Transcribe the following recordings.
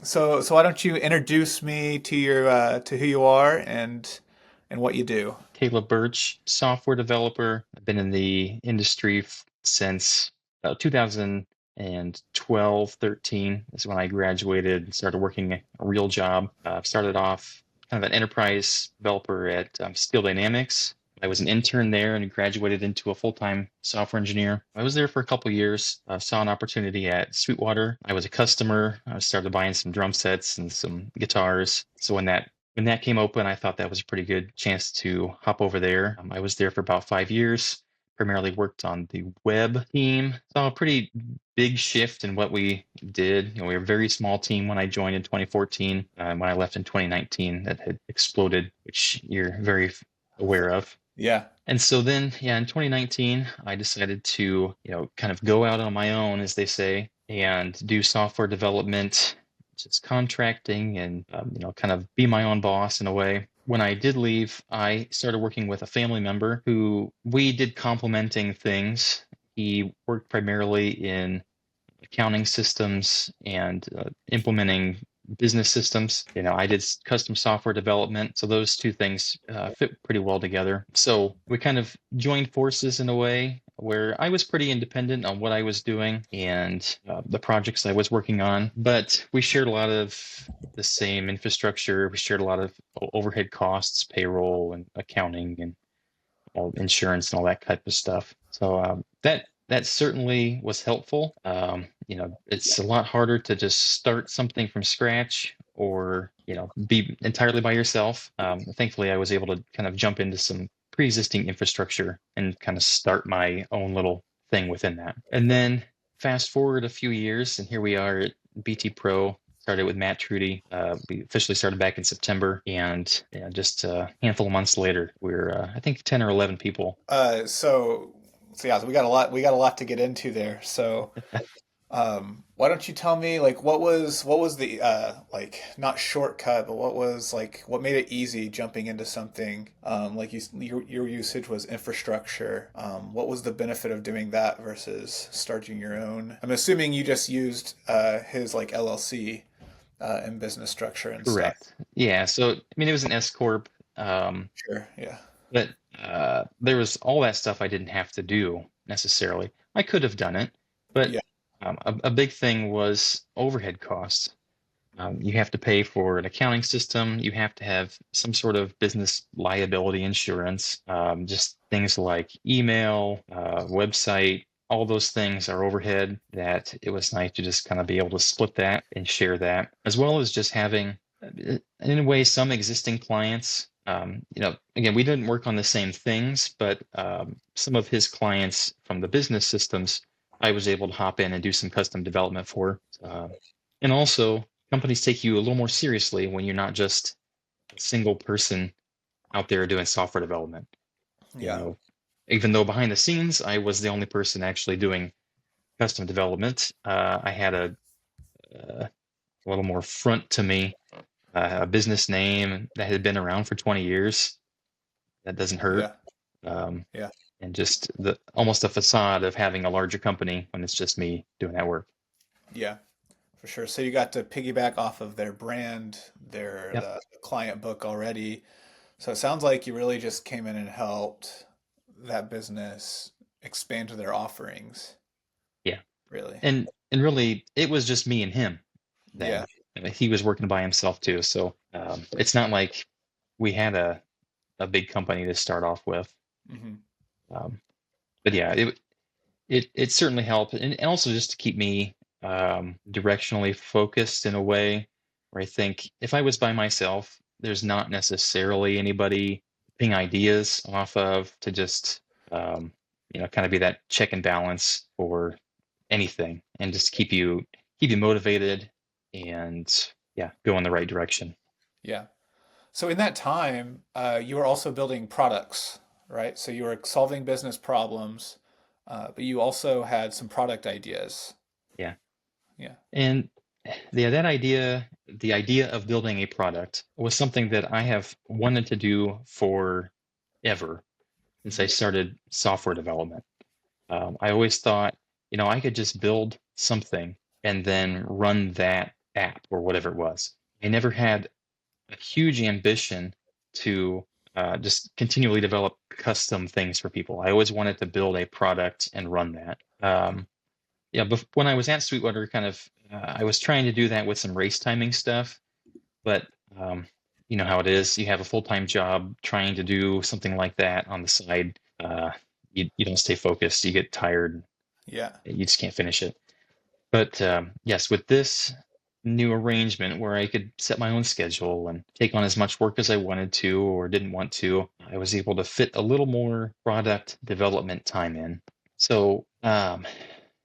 So why don't you introduce me to your to who you are and what you do? Caleb Birch, software developer. I've been in the industry since about 2012, 13 is when I graduated and started working a real job. Started off kind of an enterprise developer at Steel Dynamics. I was an intern there and graduated into a full-time software engineer. I was there for a couple years, saw an opportunity at Sweetwater. I was a customer. I started buying some drum sets and some guitars. So when that came open, I thought that was a pretty good chance to hop over there. I was there for about 5 years, primarily worked on the web team. Saw a pretty big shift in what we did. We were a very small team when I joined in 2014. When I left in 2019, that had exploded, which you're very aware of. Yeah. And so then, yeah, in 2019, I decided to, kind of go out on my own, as they say, and do software development, just contracting and, kind of be my own boss in a way. When I did leave, I started working with a family member who we did complementing things. He worked primarily in accounting systems and implementing business systems. I did custom software development. So those two things fit pretty well together. So we kind of joined forces in a way where I was pretty independent on what I was doing and the projects I was working on, but we shared a lot of the same infrastructure. We shared a lot of overhead costs, payroll and accounting and all insurance and all that type of stuff. So that certainly was helpful. It's a lot harder to just start something from scratch or be entirely by yourself. Thankfully, I was able to kind of jump into some pre-existing infrastructure and kind of start my own little thing within that. And then fast forward a few years, and here we are at BT Pro. Started with Matt Trudy. We officially started back in September, and just a handful of months later, we're I think 10 or 11 people. Uh, so so yeah, so we got a lot to get into there. So why don't you tell me like what was the like not shortcut, but what was like what made it easy jumping into something like your usage was infrastructure. What was the benefit of doing that versus starting your own? I'm assuming you just used his like LLC and business structure and stuff. Correct. Yeah. So I mean, it was an S corp, Sure. Yeah. but there was all that stuff I didn't have to do necessarily. I could have done it, but Yeah. a big thing was overhead costs. You have to pay for an accounting system. You have to have some sort of business liability insurance. Just things like email, website, all those things are overhead that it was nice to just kind of be able to split that and share that, as well as just having, in a way, some existing clients. Again, we didn't work on the same things, but some of his clients from the business systems, I was able to hop in and do some custom development for. And also, companies take you a little more seriously when you're not just a single person out there doing software development. You Yeah. know, Even though behind the scenes I was the only person actually doing custom development, I had a little more front to me, a business name that had been around for 20 years. That doesn't hurt. Yeah. Um, Yeah. and just the almost a facade of having a larger company when it's just me doing that work. Yeah. For sure. So you got to piggyback off of their brand, Yep. the client book already. So it sounds like you really just came in and helped that business expand to their offerings, Yeah. really. And really, it was just me and him then. Yeah. I mean, he was working by himself too, so it's not like we had a big company to start off with. Hmm. Um, but yeah, it certainly helped, and also just to keep me directionally focused in a way where I think if I was by myself, there's not necessarily anybody ping ideas off of to just um, kind of be that check and balance for anything and just keep you motivated and yeah, go in the right direction. Yeah. So in that time, you were also building products, right? So you were solving business problems, but you also had some product ideas. Yeah. Yeah. And yeah, the idea of building a product was something that I have wanted to do for ever since I Hmm. started software development. I always thought, I could just build something and then run that app or whatever it was. I never had a huge ambition to just continually develop custom things for people. I always wanted to build a product and run that. Yeah, but when I was at Sweetwater, I was trying to do that with some race timing stuff, but um, you know how it is. You have a full-time job trying to do something like that on the side. You don't stay focused. You get tired. Yeah. You just can't finish it. But yes, with this new arrangement where I could set my own schedule and take on as much work as I wanted to or didn't want to, I was able to fit a little more product development time in. So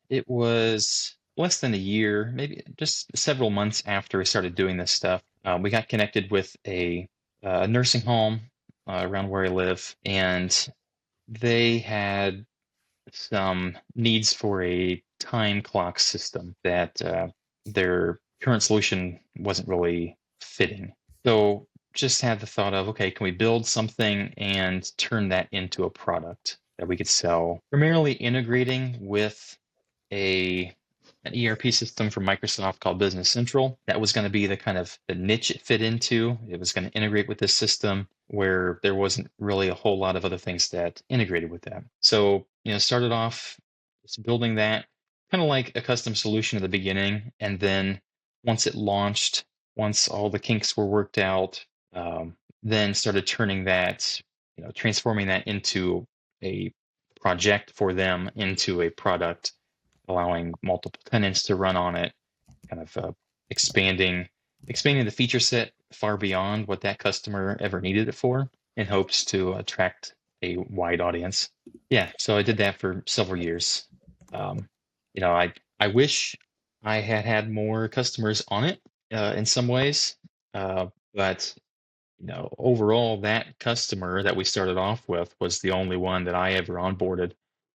it was less than a year, maybe just several months after I started doing this stuff. We got connected with a nursing home around where I live, and they had some needs for a time clock system that their current solution wasn't really fitting. So just had the thought of, okay, can we build something and turn that into a product that we could sell, primarily integrating with a an ERP system from Microsoft called Business Central. That was going to be the kind of the niche it fit into. It was going to integrate with this system where there wasn't really a whole lot of other things that integrated with that. So, started off just building that kind of like a custom solution at the beginning. And then once it launched, once all the kinks were worked out, then started turning that, transforming that into a project for them into a product, allowing multiple tenants to run on it, kind of expanding the feature set far beyond what that customer ever needed it for, in hopes to attract a wide audience. Yeah, so I did that for several years. Um, I wish I had had more customers on it in some ways, but overall, that customer that we started off with was the only one that I ever onboarded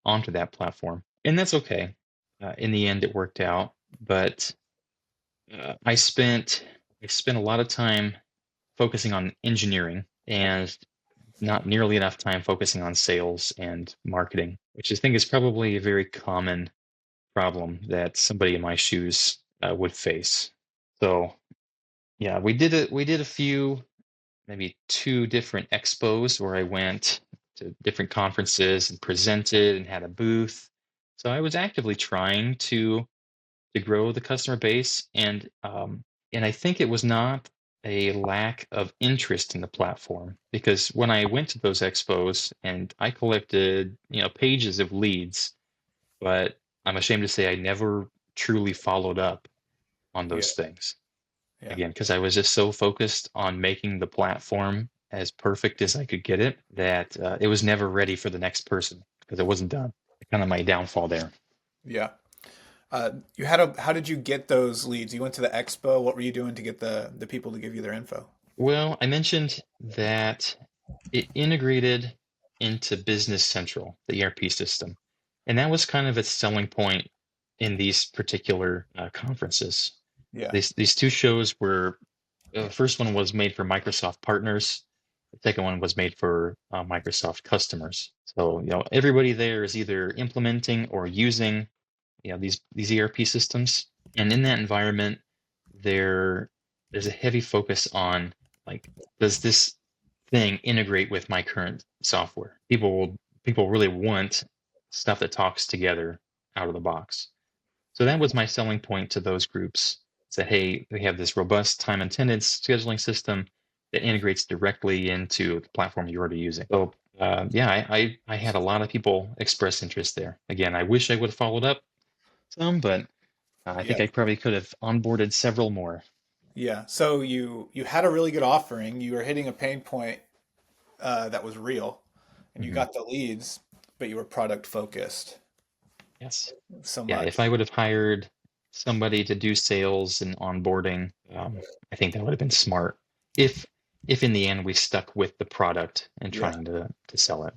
onto that platform, and that's okay. In the end, it worked out, but I spent a lot of time focusing on engineering and not nearly enough time focusing on sales and marketing, which I think is probably a very common problem that somebody in my shoes would face. So yeah, we did a few, maybe two different expos where I went to different conferences and presented and had a booth. So I was actively trying to grow the customer base, and I think it was not a lack of interest in the platform, because when I went to those expos and I collected pages of leads, but I'm ashamed to say I never truly followed up on Yeah. those things, Yeah. again, because I was just so focused on making the platform as perfect as I could get it that it was never ready for the next person because it wasn't done. Kind of my downfall there. Yeah. How did you get those leads? You went to the expo. What were you doing to get the people to give you their info? Well, I mentioned that it integrated into Business Central, the ERP system, and that was kind of its selling point in these particular conferences. Yeah. These two shows were, the first one was made for Microsoft partners. The second one was made for Microsoft customers. So, everybody there is either implementing or using, these ERP systems. And in that environment, there there's a heavy focus on, like, does this thing integrate with my current software? People really want stuff that talks together out of the box. So that was my selling point to those groups. That, hey, we have this robust time and attendance scheduling system that integrates directly into the platform you're already using. So yeah, I had a lot of people express interest there. Again, I wish I would have followed up some, but I think Yeah. I probably could have onboarded several more. Yeah. So you had a really good offering. You were hitting a pain point that was real, and you Hmm. got the leads, but you were product focused Yes. so Yeah, if I much. would have hired somebody to do sales and onboarding, I think that would have been smart. If if in the end we stuck with the product and Yeah. trying to sell it.